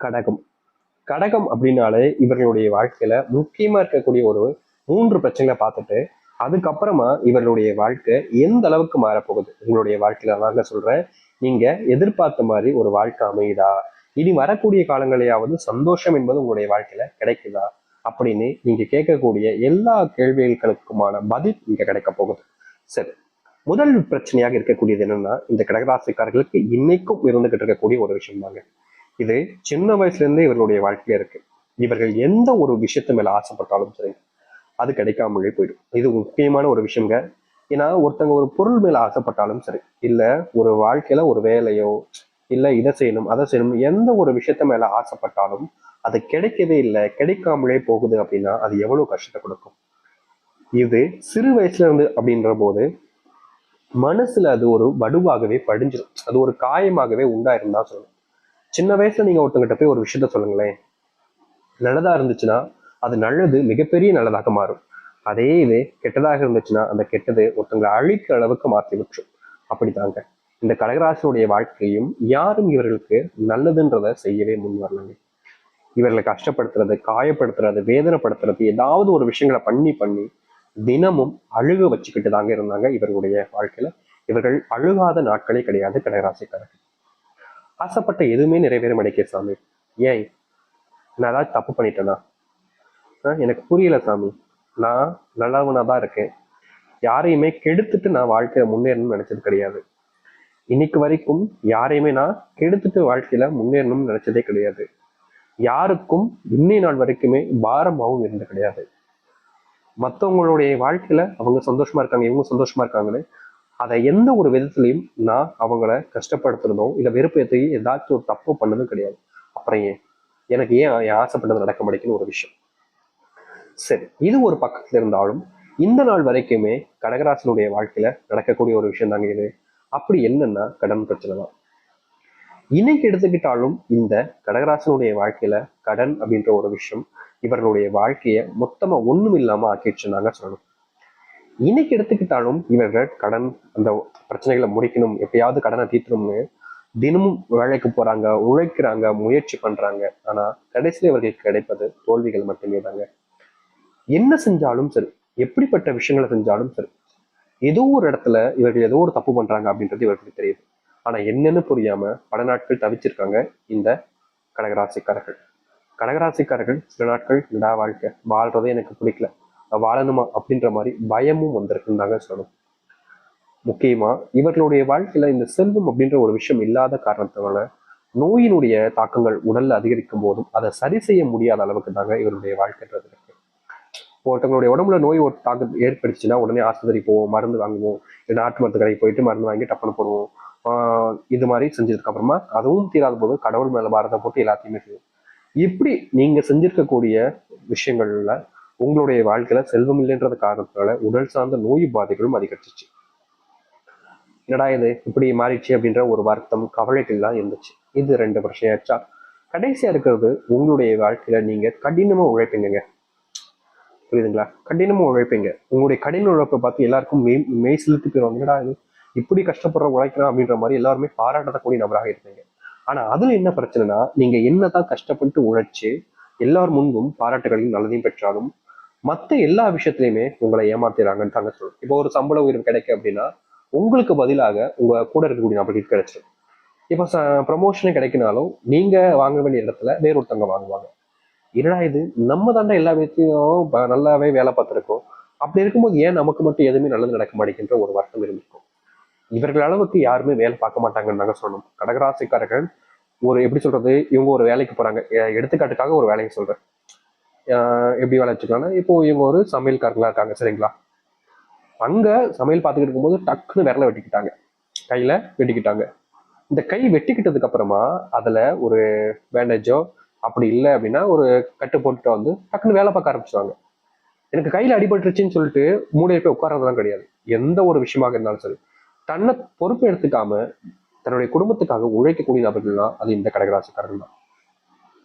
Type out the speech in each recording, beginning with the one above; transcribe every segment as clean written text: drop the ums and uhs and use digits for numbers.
கடகம். கடகம் அப்படின்னாலே இவர்களுடைய வாழ்க்கையில முக்கியமா இருக்கக்கூடிய ஒரு 3 பிரச்சனைகளை பார்த்துட்டு அதுக்கப்புறமா இவர்களுடைய வாழ்க்கை எந்த அளவுக்கு மாறப்போகுது உங்களுடைய வாழ்க்கையில தாங்க சொல்றேன். நீங்க எதிர்பார்த்த மாதிரி ஒரு வாழ்க்கை அமையுதா, இனி வரக்கூடிய காலங்களையாவது சந்தோஷம் என்பது உங்களுடைய வாழ்க்கையில கிடைக்குதா அப்படின்னு நீங்க கேட்கக்கூடிய எல்லா கேள்விகளுக்குமான பதில் இங்க கிடைக்க போகுது. சரி, முதல் பிரச்சனையாக இருக்கக்கூடியது என்னன்னா, இந்த கடகராசிக்காரர்களுக்கு இன்னைக்கும் இருந்துகிட்டு இருக்கக்கூடிய ஒரு விஷயம் தாங்க. இது சின்ன வயசுல இருந்தே இவர்களுடைய வாழ்க்கையில இருக்கு. இவர்கள் எந்த ஒரு விஷயத்து மேல ஆசைப்பட்டாலும் சரி, அது கிடைக்காமலே போயிடும். இது முக்கியமான ஒரு விஷயங்க. ஏன்னா ஒருத்தவங்க ஒரு பொருள் மேல ஆசைப்பட்டாலும் சரி, இல்ல ஒரு வாழ்க்கையில ஒரு வேலையோ, இல்ல இதை செய்யணும் அதை செய்யணும், எந்த ஒரு விஷயத்த மேல ஆசைப்பட்டாலும் அது கிடைக்கவே இல்லை, கிடைக்காமலே போகுது அப்படின்னா அது எவ்வளவு கஷ்டத்தை கொடுக்கும். இது சிறு வயசுல இருந்து அப்படின்ற போது மனசுல அது ஒரு வடுவாகவே படிஞ்சிடும், அது ஒரு காயமாகவே உண்டாயிருந்தா சொல்லணும். சின்ன வயசுல நீங்க ஒருத்தங்கிட்ட போய் ஒரு விஷயத்த சொல்லுங்களேன், நல்லதா இருந்துச்சுன்னா அது நல்லது மிகப்பெரிய நல்லதாக மாறும். அதே இது கெட்டதாக இருந்துச்சுன்னா அந்த கெட்டது ஒருத்தங்களை அழிக்கிற அளவுக்கு மாற்றி விட்டுரும். அப்படித்தாங்க இந்த கடகராசியுடைய வாழ்க்கையும் யாரும் இவர்களுக்கு நல்லதுன்றத செய்யவே முன் வரலங்க. இவர்களை கஷ்டப்படுத்துறது, காயப்படுத்துறது, வேதனைப்படுத்துறது, ஏதாவது ஒரு விஷயங்களை பண்ணி பண்ணி தினமும் அழுக வச்சுக்கிட்டு தாங்க இருந்தாங்க இவர்களுடைய வாழ்க்கையில. இவர்கள் அழுகாத நாட்களே கிடையாது கடகராசிக்காரர்கள். ஆசைப்பட்ட எதுவுமே நிறைவேற மாட்டேங்குது சாமி, ஏன் நான் ஏதாவது தப்பு பண்ணிட்டேனா, எனக்கு புரியல சாமி, நான் நல்லவனா தான் இருக்கேன், யாரையுமே கெடுத்துட்டு நான் வாழ்க்கையில முன்னேறணும்னு நினைச்சது கிடையாது, இன்னைக்கு வரைக்கும் யாரையுமே நான் கெடுத்துட்டு வாழ்க்கையில முன்னேறணும்னு நினைச்சதே கிடையாது, யாருக்கும் இன்னை நாள் வரைக்குமே பாரமாகவும் இருந்தது கிடையாது, மற்றவங்களுடைய வாழ்க்கையில அவங்க சந்தோஷமா இருக்காங்க, இவங்க சந்தோஷமா இருக்காங்கன்னு அதை எந்த ஒரு விதத்துலையும் நான் அவங்கள கஷ்டப்படுத்துறதும் இல்லை வெறுப்பேற்றி ஏதாச்சும் ஒரு தப்பு பண்ணதும் கிடையாது. அப்புறம் ஏன் எனக்கு ஏன் ஆசைப்பட்டது நடக்க மாட்டேங்குன்னு ஒரு விஷயம். சரி, இது ஒரு பக்கத்துல இருந்தாலும் இந்த நாள் வரைக்குமே கடகராசனுடைய வாழ்க்கையில நடக்கக்கூடிய ஒரு விஷயம் தாங்க இது. அப்படி என்னன்னா கடன் பிரச்சனை தான். இன்னைக்கு எடுத்துக்கிட்டாலும் இந்த கடகராசனுடைய வாழ்க்கையில கடன் அப்படின்ற ஒரு விஷயம் இவர்களுடைய வாழ்க்கைய மொத்தமா ஒண்ணும் இல்லாம ஆக்கிடுச்சுன்னாங்க சொல்லணும். இன்னைக்கு எடுத்துக்கிட்டாலும் இவர்கள் கடன் அந்த பிரச்சனைகளை முடிக்கணும், எப்பயாவது கடனை தீர்த்தணும்னு தினமும் வேலைக்கு போறாங்க, உழைக்கிறாங்க, முயற்சி பண்றாங்க. ஆனா கடைசியில் இவர்களுக்கு கிடைப்பது தோல்விகள் மட்டுமே தாங்க. என்ன செஞ்சாலும் சரி, எப்படிப்பட்ட விஷயங்களை செஞ்சாலும் சரி, ஏதோ ஒரு இடத்துல இவர்கள் ஏதோ ஒரு தப்பு பண்றாங்க அப்படின்றது இவர்களுக்கு தெரியுது. ஆனா என்னன்னு புரியாம பல நாட்கள் தவிச்சிருக்காங்க இந்த கடகராசிக்காரர்கள். கடகராசிக்காரர்கள் சில நாட்கள் விடா வாழ்க்கை வாழ்றதே எனக்கு பிடிக்கல, வாழணுமா அப்படின்ற மாதிரி பயமும் வந்திருக்குன்னு சொல்லணும். முக்கியமா இவர்களுடைய வாழ்க்கையில இந்த செல்வம் அப்படின்ற ஒரு விஷயம் இல்லாத காரணத்தினால நோயினுடைய தாக்கங்கள் உடல்ல அதிகரிக்கும் போதும் அதை சரி செய்ய முடியாத அளவுக்கு தாங்க இவருடைய வாழ்க்கைன்றது இருக்கு. ஒருத்தவங்களுடைய உடம்புல நோய் ஒரு தாக்கம் ஏற்படுச்சுன்னா உடனே ஆஸ்பத்திரி போவோம், மருந்து வாங்குவோம், இல்லை நாட்டு மருந்து கடைக்கு போயிட்டு மருந்து வாங்கி டப்பனை போடுவோம். இது மாதிரி செஞ்சதுக்கு அப்புறமா அதுவும் தீராத போது கடவுள் மேல பாரத்தை போட்டு எல்லாத்தையுமே செய்வோம். இப்படி நீங்க செஞ்சிருக்கக்கூடிய விஷயங்கள்ல உங்களுடைய வாழ்க்கையில செல்வம் இல்லைன்றது காரணத்தினால உடல் சார்ந்த நோய் பாதைகளும் அதிகரிச்சிச்சு. என்னடா இது இப்படி மாறிடுச்சு அப்படின்ற ஒரு வருத்தம் கவலைகள்லாம் இருந்துச்சு. இது 2 வருஷம் ஆச்சா. கடைசியா இருக்கிறது உங்களுடைய வாழ்க்கையில நீங்க கடினமா உழைப்பீங்க. புரியுதுங்களா? கடினமா உழைப்பீங்க. உங்களுடைய கடின உழைப்பை பார்த்து எல்லாருக்கும் மெய் செலுத்தி போயிடும். என்னடா இது இப்படி கஷ்டப்படுற உழைக்கிறான் அப்படின்ற மாதிரி எல்லாருமே பாராட்டக்கூடிய நபராக இருப்பீங்க. ஆனா அதுல என்ன பிரச்சனைனா, நீங்க என்னதான் கஷ்டப்பட்டு உழைச்சு எல்லார் முன்பும் பாராட்டுகளையும் நல்லதையும் பெற்றாலும் மற்ற எல்லா விஷயத்திலையுமே உங்களை ஏமாத்திடுறாங்கன்னு தாங்க சொல்லணும். இப்போ ஒரு சம்பள உயர்வு கிடைக்கும் அப்படின்னா உங்களுக்கு பதிலாக உங்க கூட இருக்கக்கூடிய நபர்களுக்கு கிடைச்சிடும். இப்போ ப்ரமோஷனே கிடைக்கினாலும் நீங்க வாங்க வேண்டிய இடத்துல வேறொருத்தவங்க வாங்குவாங்க. என்னடா இது நம்ம தாண்டா எல்லா விஷயத்தையும் நல்லாவே வேலை பார்த்துருக்கோம், அப்படி இருக்கும்போது ஏன் நமக்கு மட்டும் எதுவுமே நல்லது நடக்க மாட்டேங்கிற ஒரு வருத்தம் இருந்திருக்கும். இவர்கள் அளவுக்கு யாருமே வேலை பார்க்க மாட்டாங்கன்னு நாங்க சொல்லணும். கடகராசிக்காரர்கள் ஒரு எப்படி சொல்றது, இவங்க ஒரு வேலைக்கு போறாங்க, எடுத்துக்காட்டுக்காக ஒரு வேலையை சொல்றேன். எப்படி வேலை வச்சுக்கலாம்னா, இப்போ இவங்க ஒரு சமையல்காரங்களா இருக்காங்க சரிங்களா. அங்க சமையல் பார்த்துக்கிட்டு இருக்கும்போது டக்குன்னு விரல வெட்டிக்கிட்டாங்க, கையில வெட்டிக்கிட்டாங்க. இந்த கை வெட்டிக்கிட்டதுக்கு அப்புறமா அதுல ஒரு பேண்டேஜோ அப்படி இல்லை அப்படின்னா ஒரு கட்டு போட்டுட்டு வந்து டக்குன்னு வேலை பார்க்க ஆரம்பிச்சுவாங்க. எனக்கு கையில அடிபட்டுருச்சுன்னு சொல்லிட்டு மூளையை போய் உட்கார்றதுலாம் கிடையாது. எந்த ஒரு விஷயமாக இருந்தாலும் சரி, தன்னை பொறுப்பு எடுத்துக்காம தன்னுடைய குடும்பத்துக்காக உழைக்கக்கூடிய நபர்கள்லாம் அது இந்த கடகராசிக்காரர்கள் தான்.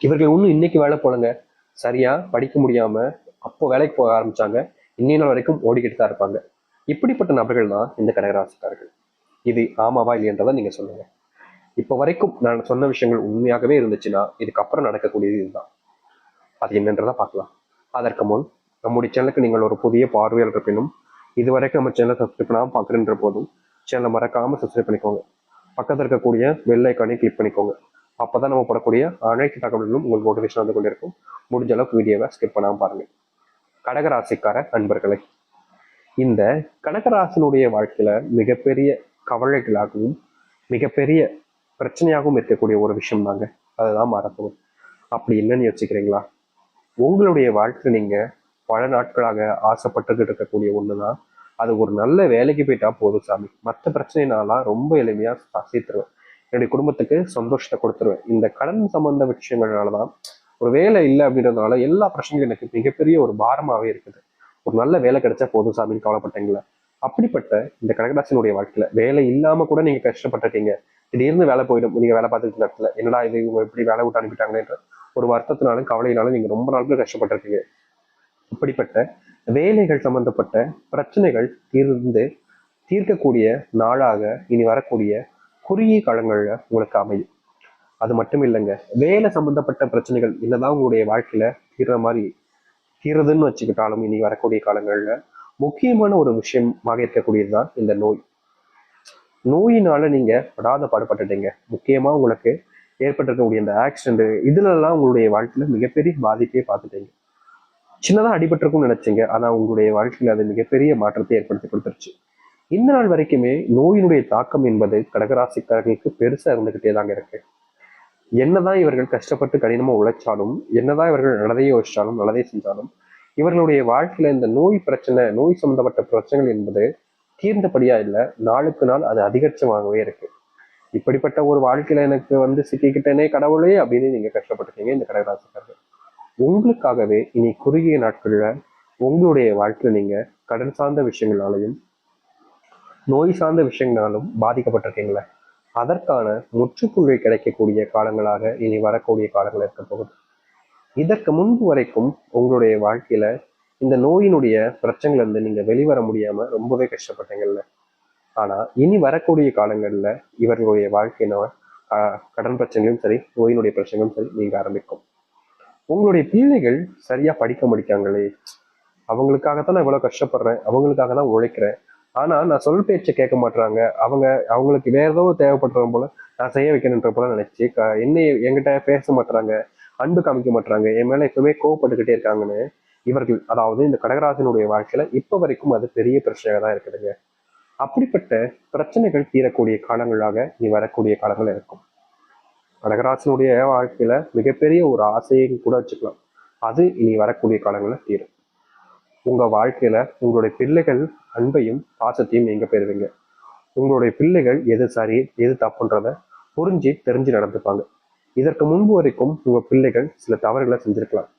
இவர்கள் இன்னும் இன்னைக்கு வேலை போலங்க, சரியா படிக்க முடியாம அப்போ வேலைக்கு போக ஆரம்பிச்சாங்க, இன்னைய நாள் வரைக்கும் ஓடிக்கிட்டு தான் இருப்பாங்க. இப்படிப்பட்ட நபர்கள் தான் இந்த கடகராசிக்காரர்கள். இது ஆமாவா இல்லையன்றதை நீங்க சொல்லுங்க. இப்போ வரைக்கும் நான் சொன்ன விஷயங்கள் உண்மையாகவே இருந்துச்சுன்னா இதுக்கப்புறம் நடக்கக்கூடியது இதுதான். அது என்னன்றதை பார்க்கலாம். அதற்கு முன் நம்முடைய சேனலுக்கு நீங்கள் ஒரு புதிய பார்வையாளர் இருப்பினும் இதுவரைக்கும் நம்ம சேனலை சப்ஸ்கிரைப் பண்ணாமல் பார்க்குறன்ற போதும் சேனலை மறக்காமல் சப்ஸ்கிரைப் பண்ணிக்கோங்க. பக்கத்தில் இருக்கக்கூடிய பெல் ஐக்கானை கிளிக் பண்ணிக்கோங்க. அப்போதான் நம்ம போடக்கூடிய அனைத்து தகவல்களும் உங்களுக்கு நோட்டிஃபிகேஷன் வந்து கொண்டிருக்கும். முடிஞ்ச அளவுக்கு வீடியோவை ஸ்கிப் பண்ணாமல் பாருங்கள். கடகராசிக்கார நண்பர்களை, இந்த கடகராசினுடைய வாழ்க்கையில மிகப்பெரிய கவலைகளாகவும் மிகப்பெரிய பிரச்சனையாகவும் இருக்கக்கூடிய ஒரு விஷயம் தாங்க அதுதான் மாறப்போகுது. அப்படி என்னன்னு யோசிக்கிறீங்களா? உங்களுடைய வாழ்க்கையில் நீங்க பல நாட்களாக ஆசைப்பட்டுக்கிட்டு இருக்கக்கூடிய ஒண்ணுதான், அது ஒரு நல்ல வேலைக்கு போயிட்டா போதும் சாமி, மற்ற பிரச்சனைனாலாம் ரொம்ப எளிமையா தீர்த்துருவேன், என்னுடைய குடும்பத்துக்கு சந்தோஷத்தை கொடுத்துருவேன். இந்த கடன் சம்பந்த விஷயங்கள்னாலதான், ஒரு வேலை இல்லை அப்படின்றதுனால எல்லா பிரச்சனையும் எனக்கு மிகப்பெரிய ஒரு பாரமாவே இருக்குது, ஒரு நல்ல வேலை கிடைச்சா போதும் சாமின்னு கவலைப்பட்டீங்களா? அப்படிப்பட்ட இந்த கடகராசினுடைய வாழ்க்கையில வேலை இல்லாம கூட நீங்க கஷ்டப்பட்டிருக்கீங்க. திடீர்னு வேலை போயிடும், நீங்க வேலை பார்த்துட்டு இருந்த இடத்துல என்னடா இது இவங்க எப்படி வேலை விட்டு அனுப்பிட்டாங்களேன்ற ஒரு வருத்தத்தினாலும் கவலையினாலும் நீங்க ரொம்ப நாட்கள் கஷ்டப்பட்டிருக்கீங்க. இப்படிப்பட்ட வேலைகள் சம்பந்தப்பட்ட பிரச்சனைகள் தீர்க்கக்கூடிய நாளாக இனி வரக்கூடிய குறுகிய காலங்கள்ல உங்களுக்கு அமையும். அது மட்டும் இல்லைங்க, வேலை சம்பந்தப்பட்ட பிரச்சனைகள் என்னதான் உங்களுடைய வாழ்க்கையில தீர்றதுன்னு வச்சுக்கிட்டாலும் இனி வரக்கூடிய காலங்கள்ல முக்கியமான ஒரு விஷயமாக இருக்கக்கூடியதுதான் இந்த நோய். நோயினால நீங்க படாத பாடுபட்டுட்டீங்க. முக்கியமா உங்களுக்கு ஏற்பட்டிருக்கக்கூடிய இந்த ஆக்சிடென்ட் இதுலலாம் உங்களுடைய வாழ்க்கையில மிகப்பெரிய பாதிப்பையே பார்த்துட்டீங்க. சின்னதா அடிபட்டிருக்கும்னு நினைச்சீங்க, ஆனா உங்களுடைய வாழ்க்கையில அது மிகப்பெரிய மாற்றத்தை ஏற்படுத்தி கொடுத்துருச்சு. இந்த நாள் வரைக்குமே நோயினுடைய தாக்கம் என்பது கடகராசிக்காரர்களுக்கு பெருசா இருந்துகிட்டே தாங்க இருக்கு. என்னதான் இவர்கள் கஷ்டப்பட்டு கடினமா உழைச்சாலும், என்னதான் இவர்கள் நல்லதையே யோசிச்சாலும் நல்லதே செஞ்சாலும், இவர்களுடைய வாழ்க்கையில இந்த நோய் பிரச்சனை, நோய் சம்பந்தப்பட்ட பிரச்சனைகள் என்பது தீர்ந்தபடியா இல்லை, நாளுக்கு நாள் அது அதிகரிச்சமாகவே இருக்கு. இப்படிப்பட்ட ஒரு வாழ்க்கையில எனக்கு சிக்கிக்கிட்டேனே கடவுளே அப்படின்னு நீங்க கஷ்டப்பட்டுருக்கீங்க இந்த கடகராசிக்காரர்கள். உங்களுக்காகவே இனி குறுகிய நாட்கள்ல உங்களுடைய வாழ்க்கையில நீங்க கடன் சார்ந்த விஷயங்களாலையும் நோய் சார்ந்த விஷயங்களாலும் பாதிக்கப்பட்டிருக்கீங்களே, அதற்கான முற்றுப்புள்ளி கிடைக்கக்கூடிய காலங்களாக இனி வரக்கூடிய காலங்கள் இருக்க போகுது. இதற்கு முன்பு வரைக்கும் உங்களுடைய வாழ்க்கையில இந்த நோயினுடைய பிரச்சனைல இருந்து நீங்க வெளிவர முடியாம ரொம்பவே கஷ்டப்பட்டீங்கல்ல. ஆனா இனி வரக்கூடிய காலங்கள்ல இவர்களுடைய வாழ்க்கையின கடன் பிரச்சனையும் சரி, நோயினுடைய பிரச்சனையும் சரி நீங்க ஆரம்பிக்கும். உங்களுடைய பிள்ளைகள் சரியா படிக்க முடிக்காங்களே, அவங்களுக்காகத்தான் நான் இவ்வளவு கஷ்டப்படுறேன், அவங்களுக்காக தான் உழைக்கிறேன், ஆனா நான் சொல் பேச்சை கேட்க மாட்டாங்க, அவங்களுக்கு வேற ஏதோ தேவைப்படுற போல நான் செய்ய வைக்கணுன்ற போல நினைச்சு என்கிட்ட பேச மாட்டாங்க, அன்பு காமிக்க மாட்டாங்க, என் மேல எப்பவுமே கோவப்பட்டுக்கிட்டே இருக்காங்கன்னு இவர்கள், அதாவது இந்த கடகராசினுடைய வாழ்க்கையில இப்ப வரைக்கும் அது பெரிய பிரச்சனையா தான் இருக்குதுங்க. அப்படிப்பட்ட பிரச்சனைகள் தீரக்கூடிய காலங்களாக நீ வரக்கூடிய காலங்கள் இருக்கும். கடகராசினுடைய வாழ்க்கையில மிகப்பெரிய ஒரு ஆசையும் கூட வச்சுக்கலாம், அது இனி வரக்கூடிய காலங்கள்ல தீரும். உங்க வாழ்க்கையில உங்களுடைய பிள்ளைகள் அன்பையும் பாசத்தையும் நீங்க பெறுவீங்க. உங்களுடைய பிள்ளைகள் எது சரி எது தப்புன்றத புரிஞ்சு தெரிஞ்சு நடந்துப்பாங்க. இதற்கு முன்பு வரைக்கும் உங்க பிள்ளைகள் சில தவறுகளை செஞ்சிருக்கலாம்,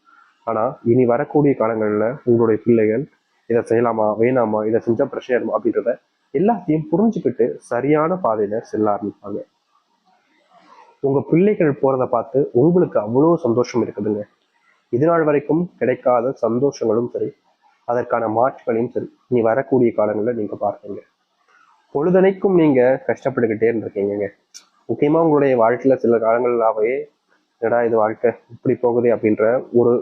ஆனா இனி வரக்கூடிய காலங்கள்ல உங்களுடைய பிள்ளைகள் இதை செய்யலாமா வேணாமா, இதை செஞ்சா பிரச்சனை அப்படின்றத எல்லாத்தையும் புரிஞ்சுக்கிட்டு சரியான பாதையில செல்ல ஆரம்பிப்பாங்க. உங்க பிள்ளைகள் போறதை பார்த்து உங்களுக்கு அவ்வளவு சந்தோஷம் இருக்குதுங்க. இது நாள் வரைக்கும் கிடைக்காத சந்தோஷங்களும் சரி, அதற்கான மாற்றுகளையும் சரி நீ வரக்கூடிய காலங்களில் நீங்க பார்ப்பீங்க. பொழுதனைக்கும் நீங்க கஷ்டப்பட்டுக்கிட்டே இருந்திருக்கீங்க. முக்கியமா உங்களுடைய வாழ்க்கையில சில காலங்களாவே என்னடா இது வாழ்க்கை இப்படி போகுது அப்படின்ற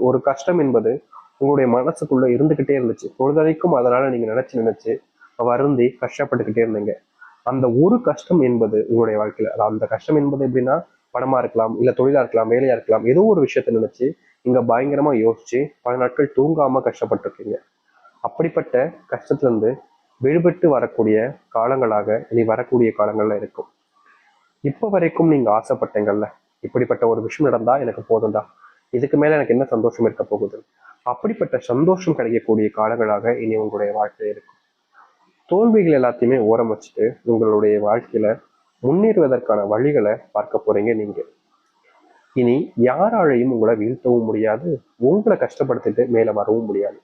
ஒரு கஷ்டம் என்பது உங்களுடைய மனசுக்குள்ள இருந்துகிட்டே இருந்துச்சு. பொழுதனைக்கும் அதனால நீங்க நினைச்சு வருந்தி கஷ்டப்பட்டுக்கிட்டே இருந்தீங்க. அந்த ஒரு கஷ்டம் என்பது உங்களுடைய வாழ்க்கையில, அந்த கஷ்டம் என்பது எப்படின்னா பணமா இருக்கலாம், இல்ல தொழிலா இருக்கலாம், வேலையா இருக்கலாம், ஏதோ ஒரு விஷயத்த நினைச்சு நீங்க பயங்கரமா யோசிச்சு பல நாட்கள் தூங்காம கஷ்டப்பட்டிருக்கீங்க. அப்படிப்பட்ட கஷ்டத்துல இருந்து விடுபட்டு வரக்கூடிய காலங்களாக இனி வரக்கூடிய காலங்கள்ல இருக்கும். இப்ப வரைக்கும் நீங்க ஆசைப்பட்டீங்கல்ல, இப்படிப்பட்ட ஒரு விஷயம் நடந்தா எனக்கு போதும்டா, இதுக்கு மேல எனக்கு என்ன சந்தோஷம் இருக்க போகுது, அப்படிப்பட்ட சந்தோஷம் கிடைக்கக்கூடிய காலங்களாக இனி உங்களுடைய வாழ்க்கை இருக்கும். தோல்விகள் எல்லாத்தையுமே ஓரம் வச்சுட்டு உங்களுடைய வாழ்க்கையில முன்னேறுவதற்கான வழிகளை பார்க்க போறீங்க நீங்க. இனி யாராலையும் உங்களை வீழ்த்தவும் முடியாது, உங்களை கஷ்டப்படுத்திட்டு மேல வரவும் முடியாது.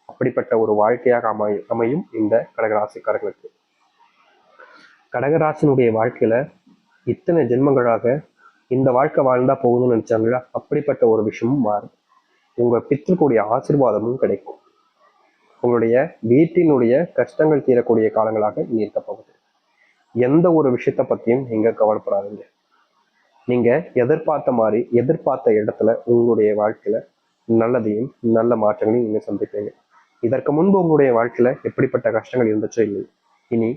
அப்படிப்பட்ட ஒரு வாழ்க்கையாக அமையும் இந்த கடகராசிக்காரர்களுக்கு. கடகராசினுடைய வாழ்க்கையில இத்தனை ஜென்மங்களாக இந்த வாழ்க்கை வாழ்ந்தா போகுதுன்னு நினைச்சாங்களா, அப்படிப்பட்ட ஒரு விஷயமும் மாறும். உங்க பித்திருக்கூடிய ஆசீர்வாதமும் கிடைக்கும். உங்களுடைய வீட்டினுடைய கஷ்டங்கள் தீரக்கூடிய காலங்களாக இனி இருக்க போகுது. எந்த ஒரு விஷயத்த பத்தியும் நீங்க கவலைப்படாதீங்க. நீங்க எதிர்பார்த்த மாதிரி எதிர்பார்த்த இடத்துல உங்களுடைய வாழ்க்கையில நல்லதையும் நல்ல மாற்றங்களையும் நீங்க சந்திப்பீங்க. இதற்கு முன்பு உங்களுடைய வாழ்க்கையில எப்படிப்பட்ட கஷ்டங்கள் இருந்துச்சோ இல்லை, இனி